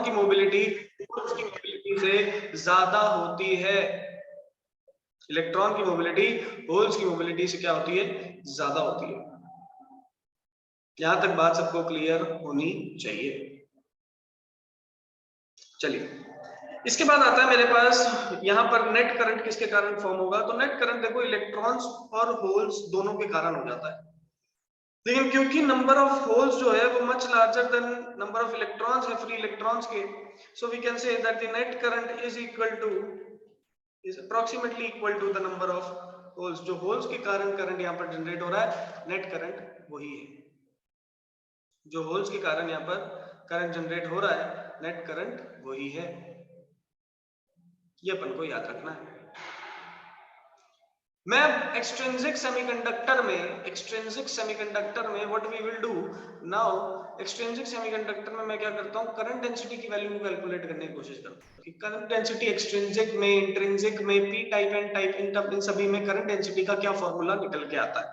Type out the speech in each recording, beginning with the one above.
की mobility holes की mobility से ज्यादा होती है। इलेक्ट्रॉन की मोबिलिटी होल्स की मोबिलिटी से क्या होती है? ज्यादा होती है। यहां तक बात सबको क्लियर होनी चाहिए। चलिए, इसके बाद आता है मेरे पास यहां पर नेट करंट किसके कारण फॉर्म होगा। तो नेट करंट देखो इलेक्ट्रॉन्स और होल्स दोनों के कारण हो जाता है, लेकिन क्योंकि नंबर ऑफ होल्स जो है वो much larger than number of electrons है फ्री इलेक्ट्रॉन्स के, so we can say that the net current is equal to is approximately equal to the number of holes। जो होल्स के कारण current यहाँ पर जनरेट हो रहा है नेट करंट वही है। जो होल्स के कारण यहाँ पर करंट जनरेट हो रहा है नेट करंट वही है। ये अपन को याद रखना है। मैं एक्सट्रिंसिक सेमीकंडक्टर में what we will do now, extrinsic semiconductor में मैं क्या करता हूँ, करंट डेंसिटी की वैल्यू को कैलकुलेट करने की कोशिश करता हूँ कि करंट डेंसिटी एक्सट्रिंसिक में, इंट्रिंसिक में, पी टाइप एंड टाइप इन सभी में करंट डेंसिटी का क्या फॉर्मूला निकल के आता है।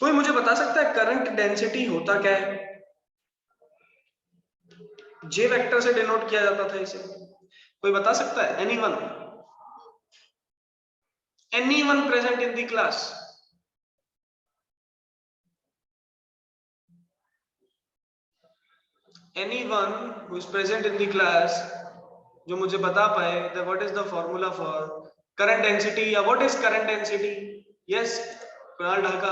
कोई मुझे बता सकता है करंट डेंसिटी होता क्या है? जे वेक्टर से डिनोट किया जाता था इसे, कोई बता सकता है? anyone present in the class? anyone who is present in the class जो मुझे बता पाए that what is the formula for current density या what is current density? yes, Kunal Dhaka.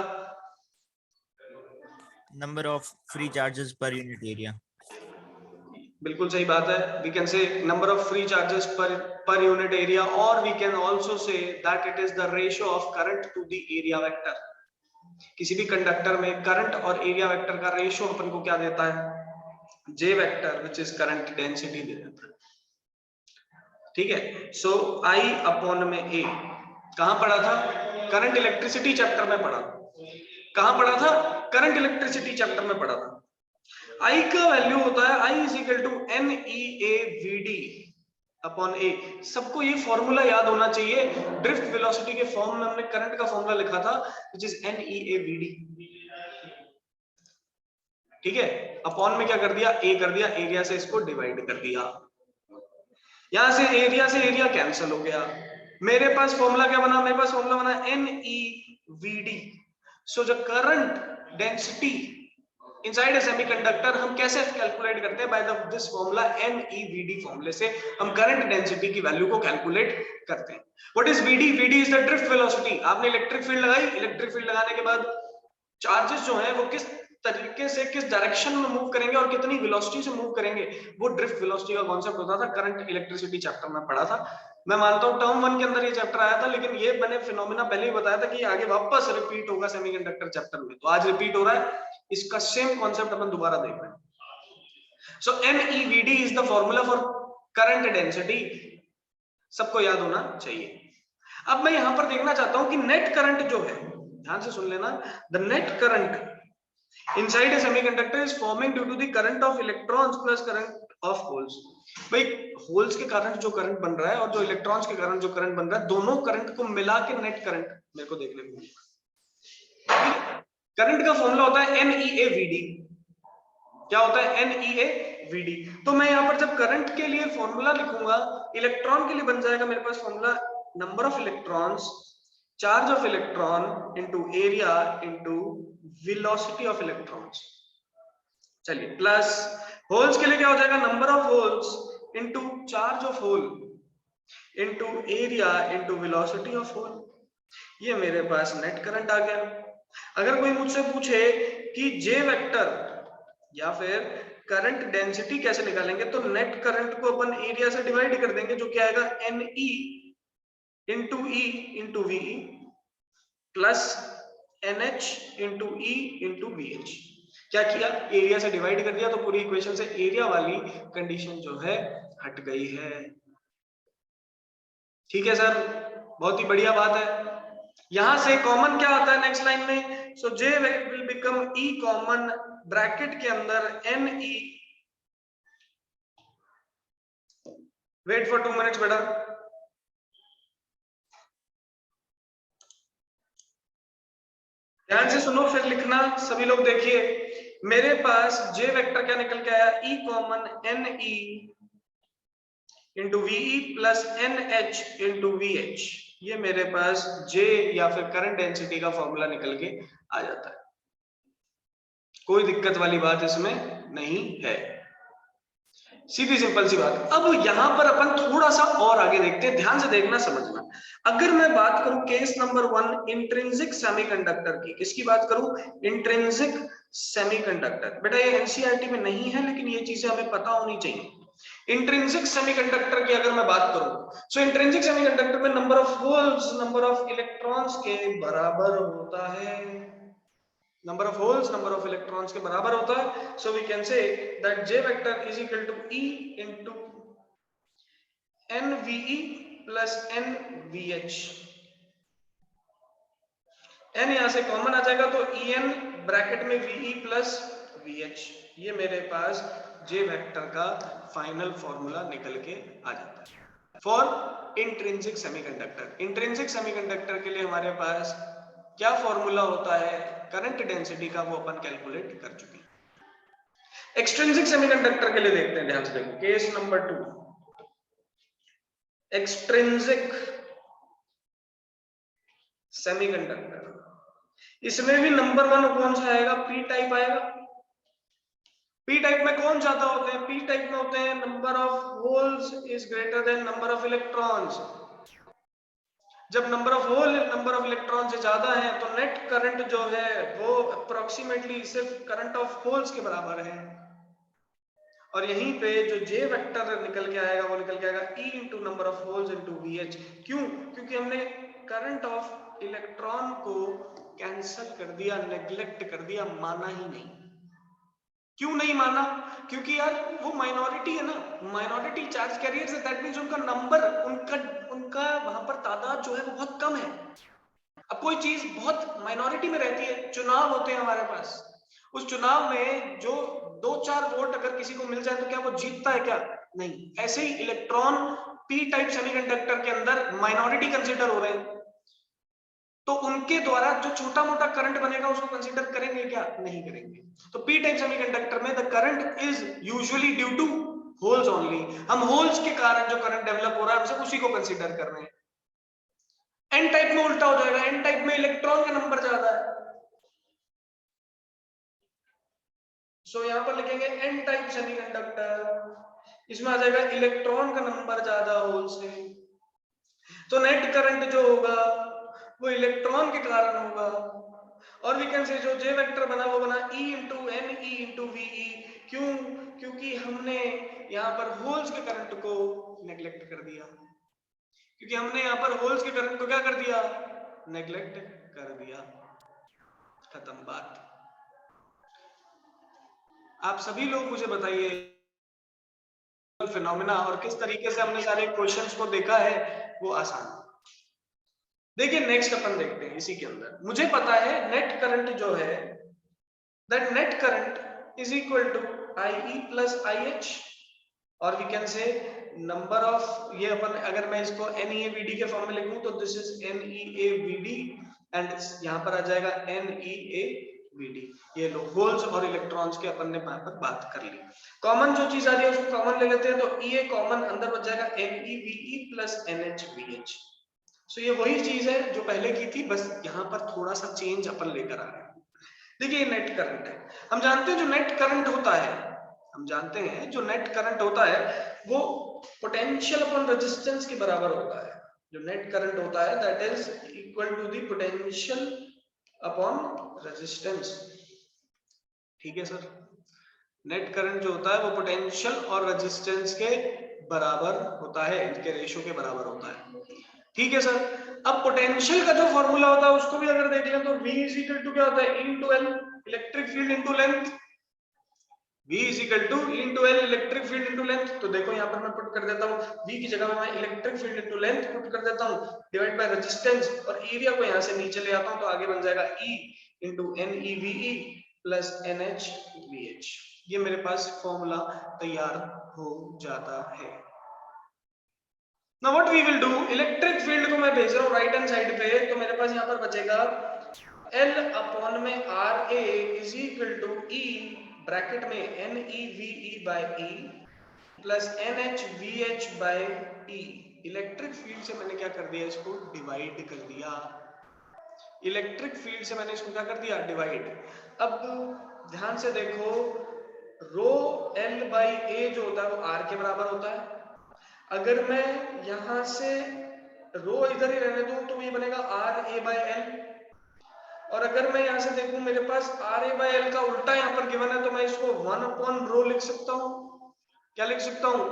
number of free charges per unit area। बिल्कुल सही बात है। we can say number of free charges per unit area, or we can also say that it is the ratio of current to the area vector। किसी भी conductor में current और area vector का ratio अपन को क्या देता है? J vector which is current density दे देता है। ठीक है, सो आई अपॉन में ए कहां पढ़ा था? करंट इलेक्ट्रिसिटी चैप्टर में पढ़ा। कहां पढ़ा था? करंट इलेक्ट्रिसिटी चैप्टर में पढ़ा था। आई का वैल्यू होता है I is equal to n E A we d upon A. सबको ये फॉर्मूला याद होना चाहिए। ड्रिफ्ट वेलोसिटी के फॉर्म में हमने करंट का फॉर्मूला लिखा था which is N E A we D. ठीक है, अपॉन में क्या कर दिया? ए कर दिया, एरिया से इसको डिवाइड कर दिया। यहां से एरिया कैंसिल हो गया। मेरे पास फॉर्मूला क्या बना? मेरे पास फॉर्मूला बना N E V D. So the current density inside a semiconductor हम कैसे कैलकुलेट करते हैं? By this formula N E V D फॉर्मूले से हम करंट डेंसिटी की वैल्यू को कैलकुलेट करते हैं। What is VD? VD is the drift velocity. आपने इलेक्ट्रिक फील्ड लगाई, इलेक्ट्रिक फील्ड लगाने के बाद चार्जेस जो हैं वो किस तरीके से, किस डायरेक्शन में मूव करेंगे और कितनी वेलोसिटी से मूव करेंगे, वो ड्रिफ्ट वेलोसिटी का कॉन्सेप्ट होता था। करंट इलेक्ट्रिसिटी चैप्टर में पढ़ा था। मैं मानता हूं टर्म 1 के अंदर ये चैप्टर आया था, लेकिन ये मैंने फिनोमेना पहले ही बताया था कि आगे वापस रिपीट होगा सेमीकंडक्टर चैप्टर में, तो आज रिपीट हो रहा है। इसका सेम कॉन्सेप्ट अपन दोबारा देख रहे हैं। सो MEVD is the formula for current density. सबको याद होना चाहिए। अब मैं यहां पर देखना चाहता हूं कि नेट करंट जो है, ध्यान से सुन लेना, the net current inside a semiconductor is forming due to the current of electrons plus current of holes। भाई होल्स के कारण जो करंट बन रहा है और जो इलेक्ट्रॉन्स के कारण जो करंट बन रहा है, दोनों करंट को मिला के नेट करंट मेरे को देखने को मिलेगा। करंट का फॉर्मूला होता है NEAVD। क्या होता है? NEAVD। तो मैं यहां पर जब करंट के लिए फॉर्मूला लिखूंगा, इलेक्ट्रॉन के लिए बन जाएगा मेरे पास formula number of electrons, charge of electron into area into velocity of electrons. चलिए, प्लस होल्स के लिए क्या हो जाएगा? Number of holes into charge of hole into area into velocity of hole. ये मेरे पास नेट करंट आ गया। अगर कोई मुझसे पूछे कि जे वेक्टर या फिर करंट डेंसिटी कैसे निकालेंगे, तो नेट करंट को अपन एरिया से डिवाइड कर देंगे, जो क्या आएगा? NE into E into V plus NH into E into VH। क्या किया? एरिया से डिवाइड कर दिया, तो पूरी इक्वेशन से एरिया वाली कंडीशन जो है हट गई है। ठीक है सर, बहुत ही बढ़िया बात है। यहां से कॉमन क्या आता है नेक्स्ट लाइन में? सो J will become E common, bracket के अंदर NE। वेट फॉर 2 मिनट्स बेटा। ध्यान से सुनो फिर लिखना, सभी लोग देखिए। मेरे पास जे वेक्टर क्या निकल के आया, ई कॉमन एन ई into v e plus N H into v h, ये मेरे पास जे या फिर करंट डेंसिटी का फॉर्मूला निकल के आ जाता है। कोई दिक्कत वाली बात इसमें नहीं है, सीधी सिंपल सी बात। अब यहां पर अपन थोड़ा सा और आगे देखते हैं, ध्यान से देखना समझना। अगर मैं बात करूं केस नंबर 1 इंट्रिंसिक सेमीकंडक्टर की, किसकी बात करूं, इंट्रिंसिक सेमीकंडक्टर। बेटा ये एनसीईआरटी में नहीं है, लेकिन ये चीजें हमें पता होनी चाहिए। इंट्रिंसिक सेमीकंडक्टर की अगर मैं बात करूं, सो इंट्रिंसिक सेमीकंडक्टर में number of holes number of electrons के बराबर होता है, number of holes number of electrons के बराबर होता है। so we can say that J vector is equal to E into NVE plus NVH। n यहां से कॉमन आ जाएगा तो En ब्रैकेट में VE plus VH, ये मेरे पास J वेक्टर का फाइनल फॉर्मूला निकल के आ जाता है for intrinsic semiconductor. Intrinsic semiconductor के लिए हमारे पास क्या फॉर्मूला होता है, करंट डेंसिटी का, वो अपन कैलकुलेट कर चुके हैं। एक्सट्रिंसिक सेमीकंडक्टर के लिए देखते हैं, ध्यान से देखो केस नंबर 2, एक्सट्रिंसिक सेमीकंडक्टर। इसमें भी नंबर 1 कौन सा आएगा, पी टाइप आएगा। पी टाइप में कौन ज्यादा होते हैं, पी टाइप में होते हैं number of holes is greater than number of electrons. जब number of hole number of electron से ज्यादा है तो नेट करंट जो है वो अप्रोक्सीमेटली सिर्फ करंट ऑफ होल्स के बराबर है। और यहीं पे जो जे वेक्टर निकल के आएगा वो निकल के आएगा E into number of holes into VH। क्यों, क्योंकि हमने करंट ऑफ इलेक्ट्रॉन को कैंसल कर दिया, नेग्लेक्ट कर दिया, माना ही नहीं। क्यों नहीं माना, क्योंकि यार वो माइनॉरिटी है ना, माइनॉरिटी चार्ज कैरियर्स है, दैट मींस उनका नंबर, उनका वहां पर तादाद जो है वो बहुत कम है। अब कोई चीज बहुत माइनॉरिटी में रहती है, चुनाव होते हैं हमारे पास, उस चुनाव में जो 2-4 वोट अगर किसी को मिल जाए तो क्या वो जीतता है, क्या नहीं। ऐसे ही इलेक्ट्रॉन पी टाइप सेमीकंडक्टर के अंदर माइनॉरिटी कंसीडर हो रहे हैं, तो उनके द्वारा जो छोटा मोटा करंट बनेगा उसको कंसीडर करेंगे क्या, नहीं करेंगे। तो पी टाइप सेमीकंडक्टर में the current is usually due to holes only, हम होल्स के कारण जो करंट डेवलप हो रहा है हम सब उसी को कंसीडर कर रहे हैं। एन टाइप में उल्टा हो जाएगा, एन टाइप में इलेक्ट्रॉन का नंबर ज्यादा है, सो यहां पर लिखेंगे एन टाइप सेमीकंडक्टर, इसमें आ जाएगा इलेक्ट्रॉन का नंबर ज्यादा होल से, तो नेट करंट जो होगा वो इलेक्ट्रॉन के कारण होगा। और वी कैन से जो जे वेक्टर बना वो बना E इंटू एन ई इंटू वीई। क्यों, क्योंकि हमने यहाँ पर होल्स के करंट को नेग्लेक्ट कर दिया, क्योंकि हमने यहाँ पर होल्स के करंट को क्या कर दिया, नेग्लेक्ट कर दिया, खत्म बात। आप सभी लोग मुझे बताइए फिनोमेना और किस तरीके से हमने सारे क्वेश्चंस को देखा है, वो आसान। देखिए नेक्स्ट अपन देखते हैं, इसी के अंदर मुझे पता है नेट करंट जो है, that net current is equal to IE plus IH, और we can say number of, ये अपन अगर मैं इसको NEAVD के फॉर्म में लिखूं तो दिस इज NEAVD एंड यहाँ पर आ जाएगा NEAVD। ये लो होल्स और इलेक्ट्रॉन्स के अपन ने यहाँ पर बात कर ली। कॉमन जो चीज आ रही है उसको कॉमन ले लेते हैं, तो EA कॉमन अंदर बच जाएगा NEVE प्लस NHVH। सो ये वही चीज है जो पहले की थी, बस यहाँ पर थोड़ा सा चेंज अपन लेकर आ रहे हैं। देखिए ये नेट करंट है, हम जानते हैं जो नेट करंट होता है, हम जानते हैं जो नेट करंट होता है वो पोटेंशियल अपॉन रेजिस्टेंस के बराबर होता है। जो नेट करंट होता है that is equal to the potential upon resistance. ठीक है सर, नेट करंट जो होता है वो पोटेंशियल और रेजिस्टेंस के बराबर होता है, इनके रेशियो के बराबर होता है। ठीक है सर, अब पोटेंशियल का जो फॉर्मूला होता है उसको भी अगर देख लें तो V इज इक्वल टू क्या होता है, E into L, electric field into length. V is equal to E into L, electric field into length. तो देखो यहाँ पर मैं पुट कर देता हूँ, V की जगह में मैं electric field into length put कर देता हूँ, डिवाइड बाय रेजिस्टेंस, और एरिया को यहाँ से नीचे ले आता हूँ तो आगे बन जाएगा E into NEVE plus NHVH। ये मेरे पास फॉर्मूला तैयार हो जाता है। Now what we will do, electric field को मैं भेज रहा हूँ राइट हैंड साइड पे, तो मेरे पास यहाँ पर बचेगा L अपॉन में R A is equal to e bracket में n E v e by e plus N h v h by e. Electric field से मैंने क्या कर दिया, इसको डिवाइड कर दिया। इलेक्ट्रिक फील्ड से मैंने इसको क्या कर दिया, डिवाइड। अब ध्यान से देखो, रो एल बाई ए जो होता है वो आर के बराबर होता है। अगर मैं यहां से रो इधर ही रहने दूं तो ये बनेगा आर ए बाई एल। और अगर मैं यहां से देखूं, मेरे पास आर ए बाई एल का उल्टा यहां पर गिवन है, तो मैं इसको 1 अपॉन रो लिख सकता हूं। क्या लिख सकता हूं,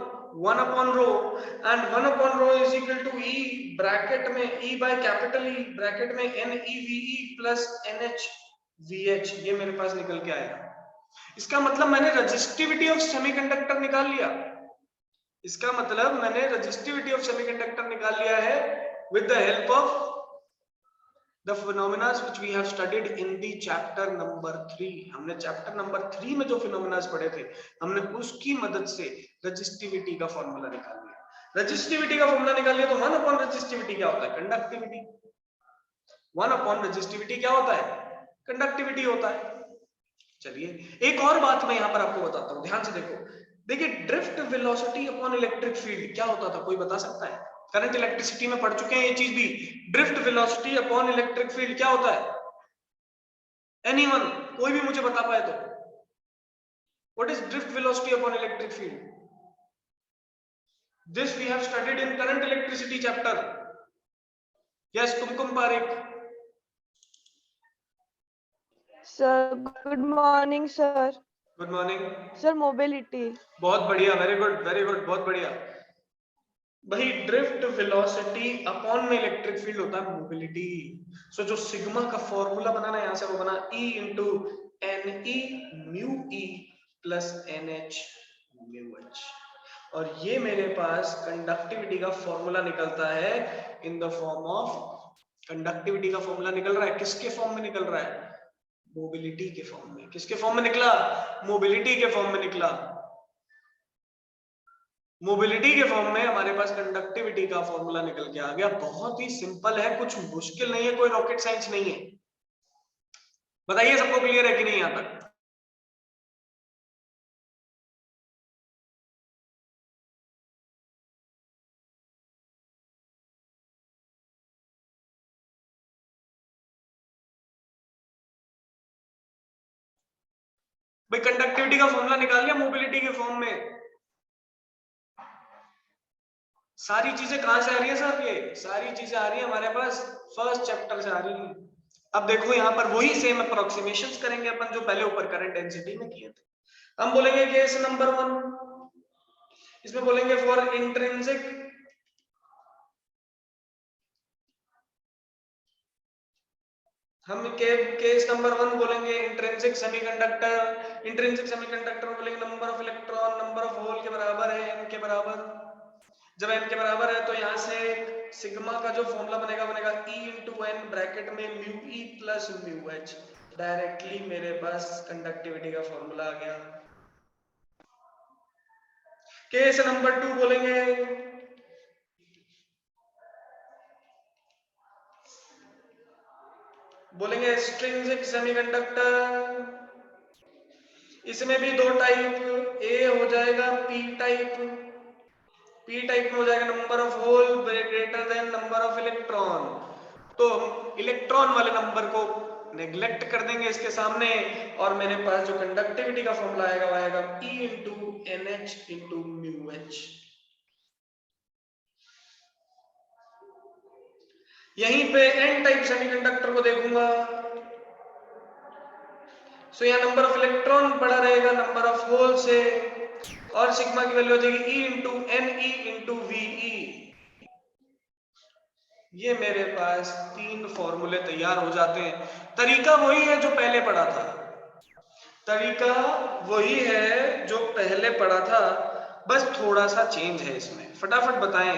1 upon rho. And 1 upon rho is equal to e bracket में e by capital E bracket में एन ई v e plus N h v h. ये मेरे पास निकल के आया। इसका मतलब मैंने रेजिस्टिविटी ऑफ सेमीकंडक्टर निकाल लिया। इसका मतलब मैंने रेजिस्टिविटी ऑफ सेमीकंडक्टर निकाल लिया है with the help of the phenomena which we have studied in the chapter number 3। हमने चैप्टर नंबर 3 में जो phenomena पढ़े थे, हमने उसकी मदद से रेजिस्टिविटी का फॉर्मूला निकाल लिया। रेजिस्टिविटी का फॉर्मूला निकाल लिया तो 1 अपॉन रेजिस्टिविटी क्या होता है, कंडक्टिविटी। 1 अपॉन रेजिस्टिविटी क्या होता है, कंडक्टिविटी होता है। चलिए एक और बात मैं यहां पर आपको बताता हूं, ध्यान से देखो। देखिए drift velocity upon electric field क्या होता था, कोई बता सकता है? करंट इलेक्ट्रिसिटी में पढ़ चुके हैं ये चीज भी। Drift velocity upon electric field क्या होता है? एनीवन, कोई भी मुझे बता पाए तो। What is drift velocity upon electric field? This we have studied in current electricity chapter. Yes Kumkum Pareek. Sir good morning sir. Good morning sir mobility. बहुत बढ़िया, वेरी गुड वेरी गुड, बहुत बढ़िया। भाई ड्रिफ्ट वेलोसिटी अपॉन में electric field होता है mobility. सो जो sigma का फॉर्मूला बनाना है यहां से, वो बना E into N E mu E plus N H mu H. और ये मेरे पास कंडक्टिविटी का फॉर्मूला निकलता है in the form of, conductivity का फॉर्मूला निकल रहा है किसके फॉर्म में निकल रहा है, मोबिलिटी के फॉर्म में। किसके फॉर्म में निकला, मोबिलिटी के फॉर्म में निकला। मोबिलिटी के फॉर्म में हमारे पास कंडक्टिविटी का फॉर्मूला निकल के आ गया। बहुत ही सिंपल है, कुछ मुश्किल नहीं है, कोई रॉकेट साइंस नहीं है। बताइए सबको क्लियर है कि नहीं यहां तक? भाई कंडक्टिविटी का फॉर्मूला निकाल लिया मोबिलिटी के फॉर्म में। सारी चीजें कहां से आ रही है सर? ये सारी चीजें आ रही है हमारे पास फर्स्ट चैप्टर से आ रही है। अब देखो यहां पर वही सेम अप्रोक्सीमेशंस करेंगे अपन जो पहले ऊपर करंट डेंसिटी में किए थे। हम बोलेंगे केस नंबर 1, इसमें बोलेंगे फॉर इंट्रिंसिक हम केस नंबर 1 बोलेंगे इंट्रिंसिक सेमीकंडक्टर। इंट्रिंसिक सेमीकंडक्टर में बोलेंगे number of electron number of hole के बराबर है n के बराबर। जब n के बराबर है तो यहां से सिग्मा का जो फॉर्मूला बनेगा बनेगा E इंटू एन ब्रैकेट में mu E plus mu H. Directly मेरे पास कंडक्टिविटी का फॉर्मूला आ गया। केस नंबर 2 बोलेंगे बोलेंगे स्ट्रिंजिक सेमीकंडक्टर। इसमें भी दो टाइप, ए हो जाएगा पी टाइप। पी टाइप में हो जाएगा number of hole greater than number of electron. तो इलेक्ट्रॉन वाले नंबर को नेग्लेक्ट कर देंगे इसके सामने, और मेरे पास जो कंडक्टिविटी का फॉर्मूला आएगा वो आएगा E into N H into mu H. यहीं पे एन टाइप सेमीकंडक्टर को देखूंगा, सो यहाँ नंबर ऑफ इलेक्ट्रॉन बड़ा रहेगा नंबर ऑफ होल से, और सिग्मा की वैल्यू हो जाएगी E इंटू एन ई इंटू वी। ये मेरे पास 3 फॉर्मूले तैयार हो जाते हैं। तरीका वही है जो पहले पढ़ा था, तरीका वही है जो पहले पढ़ा था, बस थोड़ा सा चेंज है इसमें। फटाफट बताएं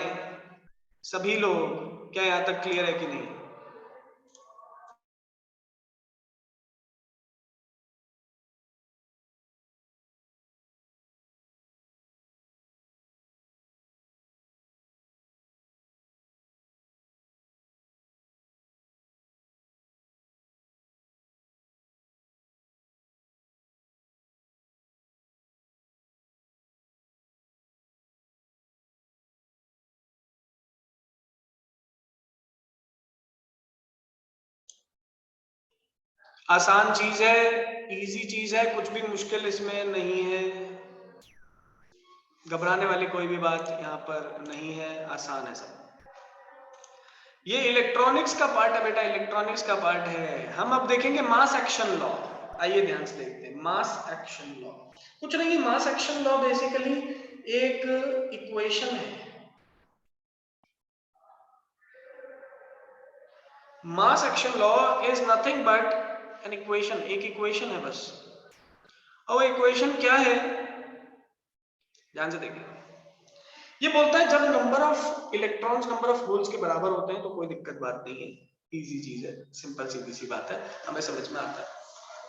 सभी लोग, क्या यहां तक क्लियर है कि नहीं? आसान चीज है, इजी चीज है, कुछ भी मुश्किल इसमें नहीं है, घबराने वाली कोई भी बात यहाँ पर नहीं है, आसान है सब। ये इलेक्ट्रॉनिक्स का पार्ट है बेटा, इलेक्ट्रॉनिक्स का पार्ट है। हम अब देखेंगे मास एक्शन लॉ। आइए ध्यान से देखते हैं मास एक्शन लॉ। कुछ नहीं, मास एक्शन लॉ बेसिकली एक इक्वेशन है। Mass action law is nothing but an equation, एक इक्वेशन है बस। और इक्वेशन क्या है, ध्यान से देखिए। ये बोलता है जब number of electrons number of holes के बराबर होते हैं तो कोई दिक्कत बात नहीं है, इजी चीज है, सिंपल सीधी सी बात है, हमें समझ में आता है।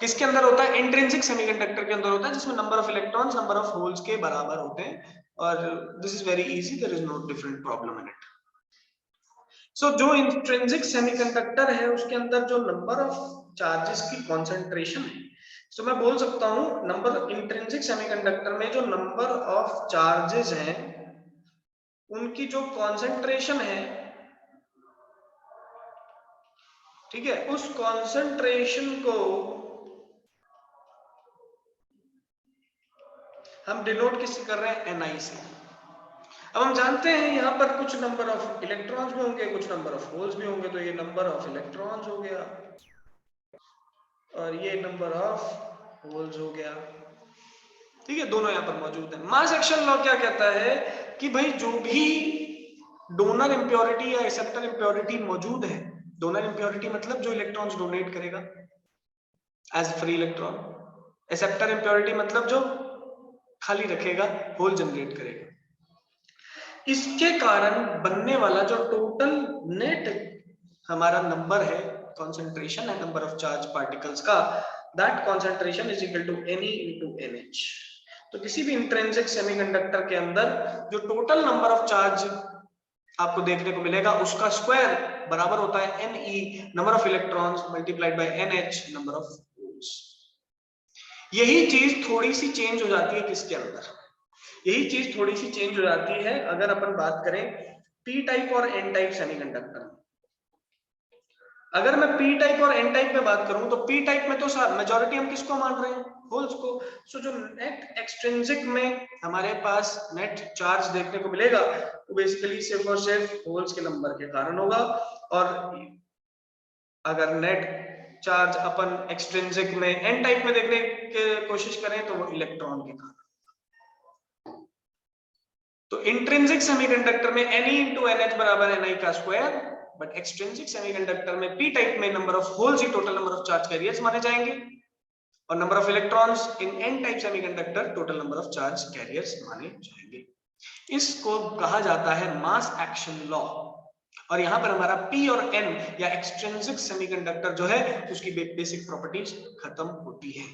किसके अंदर होता है? इंट्रिंसिक सेमीकंडक्टर के अंदर होता है, जिसमें number of electrons number of holes के बराबर होते हैं। और this is very easy, there is no different problem in it. So जो इंट्रिंसिक सेमीकंडक्टर है उसके अंदर जो नंबर ऑफ चार्जेस की कॉन्सेंट्रेशन है, तो मैं बोल सकता हूं नंबर इंट्रिंसिक सेमीकंडक्टर में जो नंबर ऑफ चार्जेस हैं उनकी जो कॉन्सेंट्रेशन है, ठीक है, उस कॉन्सेंट्रेशन को हम डिनोट किससे कर रहे हैं? Ni से। अब हम जानते हैं यहाँ पर कुछ नंबर ऑफ इलेक्ट्रॉन्स भी होंगे, कुछ नंबर ऑफ होल्स भी होंगे, तो ये नंबर ऑफ इलेक्ट्रॉन्स हो गया और ये नंबर ऑफ होल्स हो गया, ठीक है, दोनों यहाँ पर मौजूद है। मास एक्शन लॉ क्या कहता है कि भाई जो भी डोनर इंप्योरिटी या एक्सेप्टर इंप्योरिटी मौजूद है, डोनर इंप्योरिटी मतलब जो इलेक्ट्रॉन्स डोनेट करेगा as free electron, acceptor impurity मतलब जो खाली रखेगा, होल जनरेट करेगा। इसके कारण बनने वाला जो टोटल नेट हमारा नंबर है, कॉन्सेंट्रेशन है नंबर ऑफ चार्ज पार्टिकल्स का, that concentration is equal to Ne into NH। तो किसी भी इंट्रिंसिक सेमीकंडक्टर के अंदर जो टोटल नंबर ऑफ चार्ज आपको देखने को मिलेगा उसका स्क्वायर बराबर होता है Ne number of electrons multiplied by NH number of holes. यही चीज थोड़ी सी चेंज हो जाती है किसके अंदर? यही चीज थोड़ी सी चेंज हो जाती है अगर अपन बात करें पी टाइप और एन टाइप सेमीकंडक्टर। अगर मैं पी टाइप और एन टाइप में बात करूं तो पी टाइप में तो मेजॉरिटी हम किसको मान रहे हैं? होल्स को। सो जो नेट एक्सट्रिंसिक में हमारे पास नेट चार्ज देखने को मिलेगा वो बेसिकली सिर्फ और सिर्फ होल्स के नंबर के कारण होगा, और अगर नेट चार्ज अपन एक्सट्रिंसिक में एन टाइप में देखने की कोशिश करें तो वो इलेक्ट्रॉन के कारण। तो इंट्रिंसिक सेमीकंडक्टर में Ne into NH बराबर है Ni का स्क्वायर, बट एक्सट्रिंसिक सेमीकंडक्टर में पी टाइप में number of holes he total number of charge carriers माने जाएंगे, और number of electrons in an type semiconductor total number of charge carriers माने जाएंगे। इसको कहा जाता है मास एक्शन लॉ। और यहां पर हमारा P और N या एक्सट्रिंसिक सेमीकंडक्टर जो है उसकी बेसिक प्रॉपर्टीज खत्म होती है,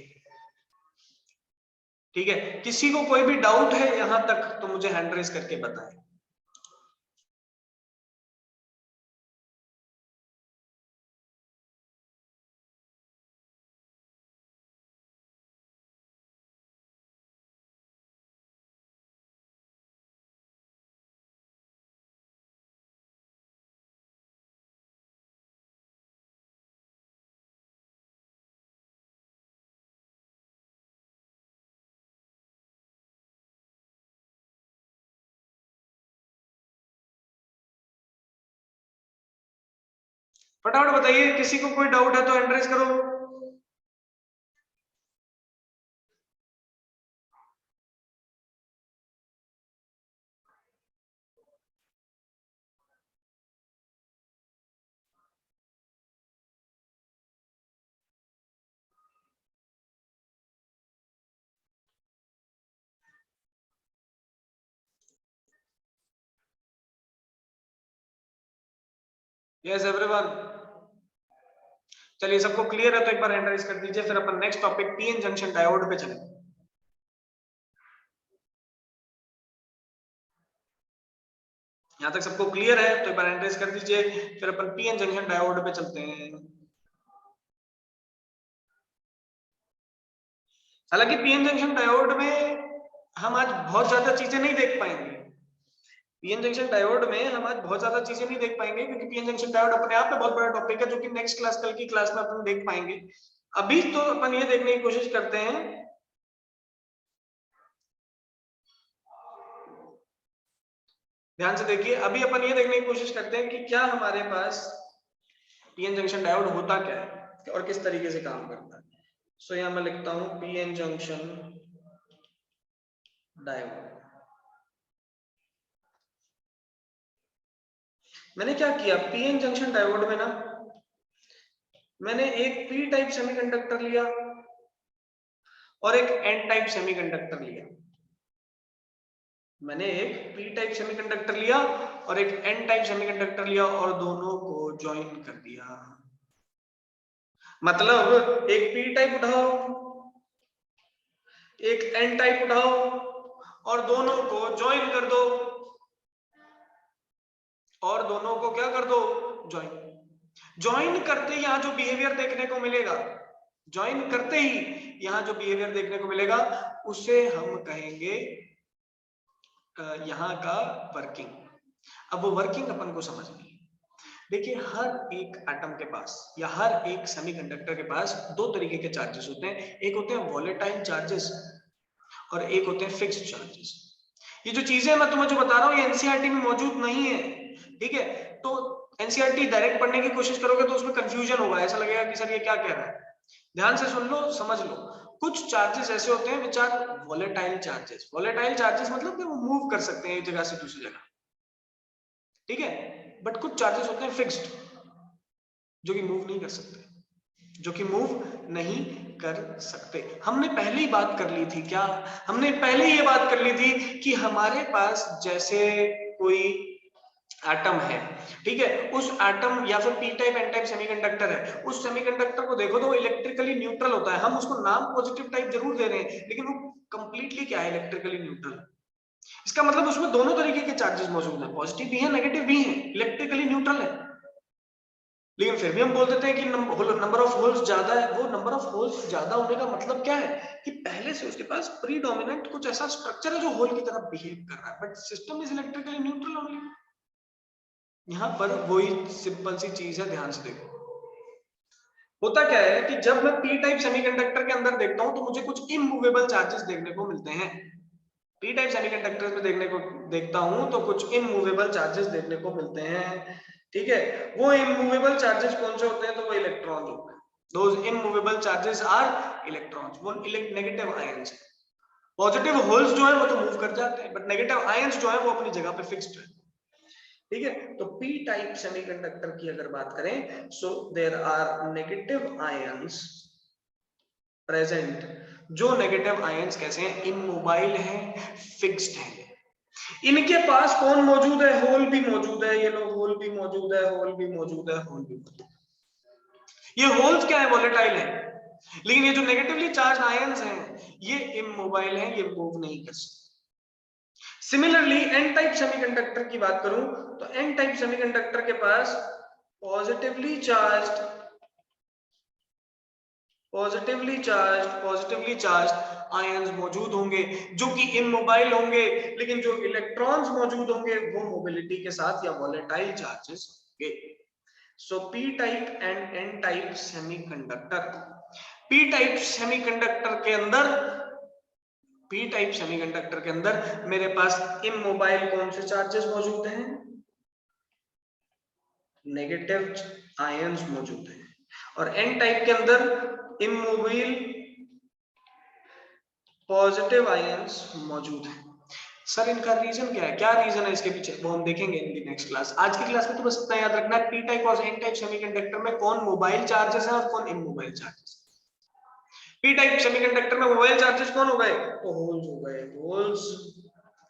ठीक है। किसी को कोई भी डाउट है यहां तक तो मुझे हैंड रेज करके बताएं। फटाफट बताइए, किसी को कोई डाउट है तो हैंड रेज करो। यस एवरीवन, चलिए सबको क्लियर है तो एक बार हैंड रेज कर दीजिए, फिर अपन next topic PN junction diode पे चलेंगे। यहां तक सबको क्लियर है तो एक बार हैंड रेज कर दीजिए, फिर अपन पीएन जंक्शन डायोड पे चलते हैं। हालांकि पीएन जंक्शन डायोड में हम आज बहुत ज्यादा चीजें नहीं देख पाएंगे, पीएन जंक्शन डायोड में हम आज बहुत ज्यादा चीजें नहीं देख पाएंगे, क्योंकि पीएन जंक्शन डायोड अपने आप में बहुत बड़ा टॉपिक है जो कि नेक्स्ट क्लास, कल की क्लास में अपन देख पाएंगे। अभी तो अपन ये देखने की कोशिश करते हैं ध्यान से देखिए, अभी अपन ये देखने की कोशिश करते हैं कि क्या हमारे पास पीएन जंक्शन डायोड होता क्या है और किस तरीके से काम करता है। सो यहां मैं लिखता हूं पीएन जंक्शन डायोड। मैंने क्या किया, पीएन जंक्शन डायोड में ना मैंने एक पी टाइप सेमीकंडक्टर लिया और एक एन टाइप सेमीकंडक्टर लिया। मैंने एक पी टाइप सेमीकंडक्टर लिया और एक एन टाइप सेमीकंडक्टर लिया और दोनों को ज्वाइन कर दिया। मतलब एक पी टाइप उठाओ, एक एन टाइप उठाओ और दोनों को ज्वाइन कर दो, और दोनों को क्या कर दो, ज्वाइन। ज्वाइन करते ही यहां जो बिहेवियर देखने को मिलेगा, ज्वाइन करते ही यहां जो बिहेवियर देखने को मिलेगा उसे हम कहेंगे यहां का वर्किंग। अब वो वर्किंग अपन को समझनी है। देखिए हर एक एटम के पास या हर एक सेमीकंडक्टर के पास दो तरीके के चार्जेस होते हैं, एक होते हैं वॉलेटाइल चार्जेस और एक होते हैं फिक्स्ड चार्जेस। ये जो चीजें मैं तुम्हें जो बता रहा हूँ ये एनसीईआरटी में मौजूद नहीं है, ठीक है। तो एनसीईआरटी डायरेक्ट पढ़ने की कोशिश करोगे तो उसमें कंफ्यूजन होगा, ऐसा लगेगा कि सर ये क्या कह रहा है। ध्यान से सुन लो, समझ लो। कुछ चार्जेस ऐसे होते हैं which are volatile charges. Volatile charges मतलब कि वो मूव कर सकते हैं एक जगह से दूसरी जगह, ठीक है। बट कुछ चार्जेस होते हैं फिक्स्ड, जो कि मूव नहीं कर सकते, जो कि मूव नहीं कर सकते। हमने पहले ही बात कर ली थी, क्या हमने पहले ही ये बात कर ली थी कि हमारे पास जैसे कोई एटम है, ठीक है, उस एटम या फिर P type N type semiconductor है, उस सेमीकंडक्टर को देखो तो वो इलेक्ट्रिकली न्यूट्रल होता है। हम उसको नाम पॉजिटिव टाइप जरूर दे रहे हैं लेकिन वो कंप्लीटली क्या है, इलेक्ट्रिकली न्यूट्रल। इसका मतलब उसमें दोनों तरीके के चार्जेस मौजूद हैं, पॉजिटिव भी है नेगेटिव भी है, इलेक्ट्रिकली न्यूट्रल है। लेकिन फिर भी हम बोल देते हैं कि नंबर ऑफ होल्स ज्यादा है। वो नंबर ऑफ होल्स ज्यादा होने का मतलब क्या है कि पहले से उसके पास प्रीडोमिनेंट कुछ ऐसा स्ट्रक्चर है जो होल की तरह बिहेव कर रहा है, but system is electrically neutral only. यहां पर वही सिंपल सी चीज है, ध्यान से देखो। होता क्या है कि जब मैं पी टाइप सेमीकंडक्टर के अंदर देखता हूं तो मुझे कुछ इमूवेबल चार्जेस देखने को मिलते हैं। पी टाइप सेमीकंडक्टर में देखता हूं तो कुछ इमूवेबल चार्जेस देखने को मिलते हैं, ठीक है। वो इमूवेबल चार्जेस कौन से होते हैं, तो वो इलेक्ट्रॉन्स होते हैं। Those immovable charges are electrons, वो नेगेटिव आयंस है। पॉजिटिव होल्स जो है वो तो मूव कर जाते हैं, बट नेगेटिव आयंस जो है वो अपनी जगह पे फिक्स्ड है, ठीक है। तो पी टाइप सेमीकंडक्टर की अगर बात करें, so there are negative ions present. जो नेगेटिव आयंस कैसे हैं, इमोबाइल हैं, फिक्स्ड हैं। इनके पास कौन मौजूद है, होल भी मौजूद है। ये लो होल भी मौजूद है, होल भी मौजूद है, होल भी मौजूद है। ये होल्स क्या है, वॉलेटाइल है। लेकिन ये जो नेगेटिवली चार्ज आयंस हैं ये इमोबाइल हैं, ये मूव नहीं कर सकते। सिमिलरली एन टाइप सेमीकंडक्टर की बात करूं तो एन टाइप सेमीकंडक्टर के पास पॉजिटिवली चार्ज्ड आयंस मौजूद होंगे जो कि इमोबाइल होंगे, लेकिन जो इलेक्ट्रॉन्स मौजूद होंगे वो मोबिलिटी के साथ या वॉलेटाइल चार्जेस होंगे। So P type and N type semiconductor. P type semiconductor के अंदर मेरे पास इमोबाइल कौन से चार्जेस मौजूद हैं, नेगेटिव आयंस मौजूद हैं। और एन टाइप के अंदर इमोबाइल पॉजिटिव आयंस मौजूद हैं। सर इनका रीजन क्या है, क्या रीजन है इसके पीछे, वो हम देखेंगे इन दी नेक्स्ट क्लास। आज की क्लास में तो बस इतना याद रखना है, पी टाइप और एन टाइप सेमीकंडक्टर में कौन मोबाइल चार्जेस है और कौन immobile charges. P type semiconductor में मोबाइल चार्जेस कौन हो गए, तो होल्स हो गए। होल्स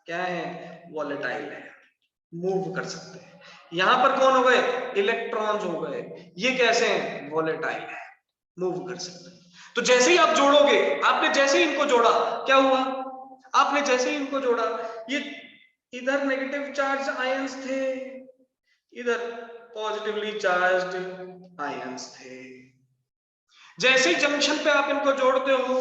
क्या है, वॉलेटाइल है, मूव कर सकते हैं। यहां पर कौन हो गए, इलेक्ट्रॉन्स हो गए। ये कैसे हैं, वॉलेटाइल है, मूव कर सकते हैं। तो जैसे ही आप जोड़ोगे, आपने जैसे ही इनको जोड़ा क्या हुआ, आपने जैसे ही इनको जोड़ा, ये इधर नेगेटिव चार्ज आयंस थे, इधर पॉजिटिवली चार्ज्ड आयंस थे। जैसे ही जंक्शन पे आप इनको जोड़ते हो,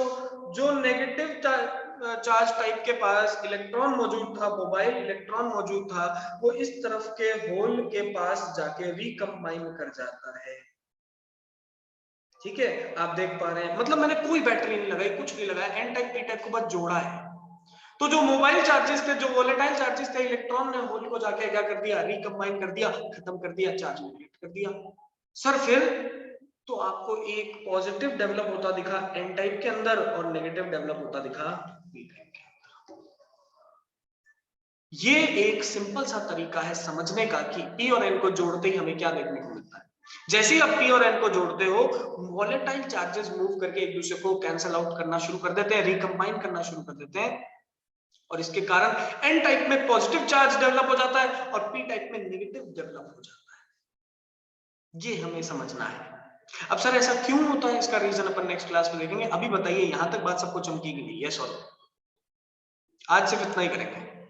जो नेगेटिव चार्ज टाइप के पास इलेक्ट्रॉन मौजूद था, मोबाइल इलेक्ट्रॉन मौजूद था, वो इस तरफ के होल के पास जाके रिकंबाइन कर जाता है। ठीक है, आप देख पा रहे हैं, मतलब मैंने कोई बैटरी नहीं लगाई, कुछ नहीं लगाया, एन टाइप पी टाइप को बस जोड़ा है। तो जो मोबाइल चार्जेस थे, जो वोलेटाइल चार्जेस थे, इलेक्ट्रॉन ने होल को जाके क्या कर दिया, रिकंबाइन कर दिया, खत्म कर दिया, चार्ज नेगलेक्ट कर दिया। सर फिर तो आपको एक पॉजिटिव डेवलप होता दिखा एन टाइप के अंदर और नेगेटिव डेवलप होता दिखा पी टाइप के अंदर। ये एक सिंपल सा तरीका है समझने का कि पी और एन को जोड़ते ही हमें क्या देखने को मिलता है। जैसे ही आप पी और एन को जोड़ते हो, वोलेटाइल चार्जेस मूव करके एक दूसरे को कैंसिल आउट करना शुरू कर देते हैं, रिकंबाइन करना शुरू कर देते हैं, और इसके कारण एन टाइप में पॉजिटिव चार्ज डेवलप हो जाता है और पी टाइप में नेगेटिव डेवलप हो जाता है। ये हमें समझना है। अब सर ऐसा क्यों होता है, इसका रीजन अपन नेक्स्ट क्लास में देखेंगे। अभी बताइए, यहां तक बात सबको चमकी गई? यस और नो? आज सिर्फ इतना ही करेंगे।